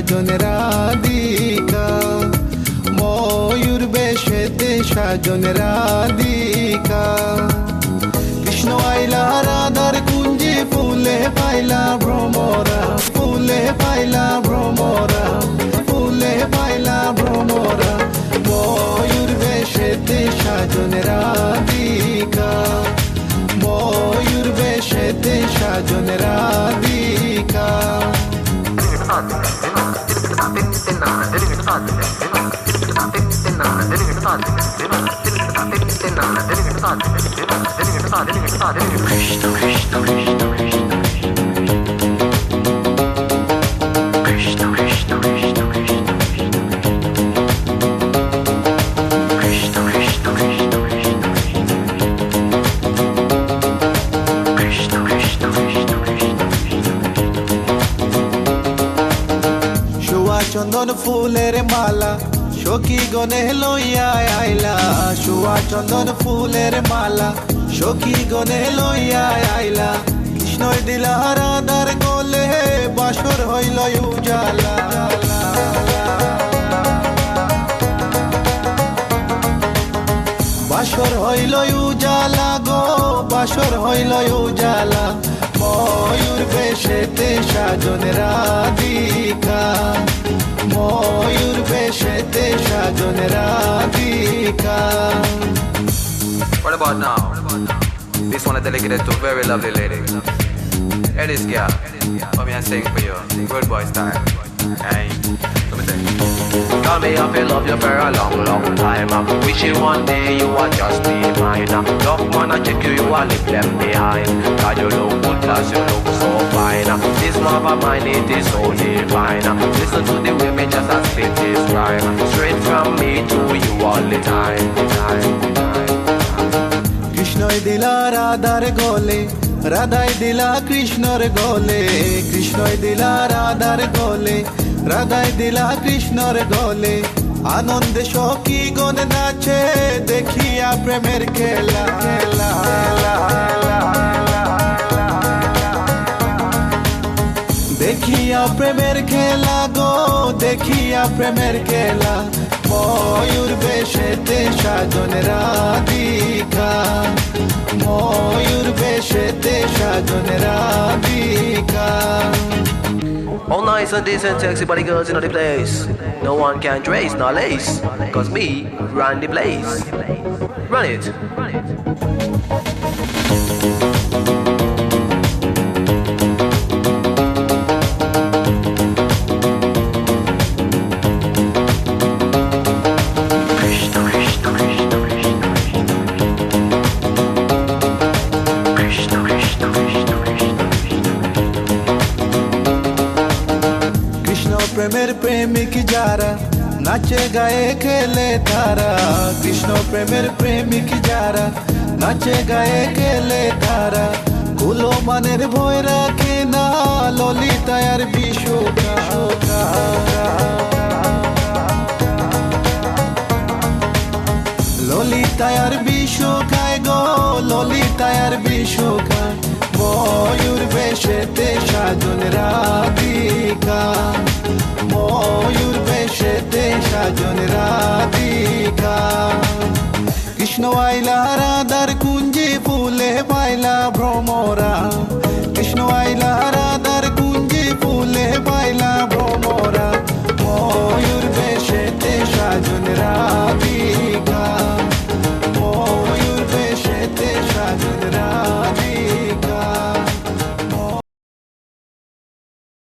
সাজন রাধিকা, ময়ূর বেশেতে সাজন রাধিকা। কৃষ্ণ আইলা রাধার কুঞ্জে, ফুলে পাইলা ভ্রমরা, ফুলে পাইলা ভ্রমরা, ফুলে পাইলা ভ্রমরা। ময়ূর বেশেতে সাজন রাধিকা, ময়ূর বেশেতে সাজন রাধিকা। চন্দন ফুলের মালা সখী গনে লইয়া আইলা, সুয়া চন্দন ফুলের মালা সখী গনে লইয়া আইলা। কৃষ্ণই দিলা রাধার গলে, বাসর হইল উজালা। বাসর হইল উজালা গো, বাসর হইল উজালা। ময়ূর বেশেতে সাজন রাধিকা, ময়ূর বেশেতে সাজন Radhika. What about now? This one is dedicated to a very lovely lady. Here this girl, come here and sing for you. Good boy style. Hey, let me sing. Tell me I feel love you for a long, long time. Wishing one day you would just be mine. Love man, I check you, you are left them behind. God, you look good, cause you look so fine. This love of mine, it is so divine. Listen to the women just as spit this rhyme. Straight from me to you all the time. কৃষ্ণই দিলা রাধার গলে, রাধাই দিলা কৃষ্ণর গলে। কৃষ্ণই দিলা রাধার গলে, রাধাই দিলা কৃষ্ণর গলে। আনন্দে সখী গণ নাচে, দেখিয়া প্রেমের খেলা। দেখিয়া প্রেমের খেলা গো, দেখিয়া প্রেমের খেলা। ময়ূর বেশেতে সাজন রাধিকা, ময়ূর বেশেতে সাজন Radhika. All nice and decent, sexy body girls in the place. No one can trace, nor lace. Cause me, run the place. Run it. প্রেমের প্রেমিক যারা, নাচে গায়ে খেলে তারা। কৃষ্ণ প্রেমের প্রেমিক যারা, নাচে গায়ে খেলে তারা। কুলো মানের ভয় রাখে না, ললিতায়ার বিশোকা। ললিতায়ার বিশোকায় গো, ললিতায়ার বিশোকায়। ময়ূর বেশেতে সাজন রাধিকা, ময়ূর বেশেতে সাজন রাধিকা। কৃষ্ণ আইলা রাধার কুঞ্জে, ফুলে পাইলা ভ্রম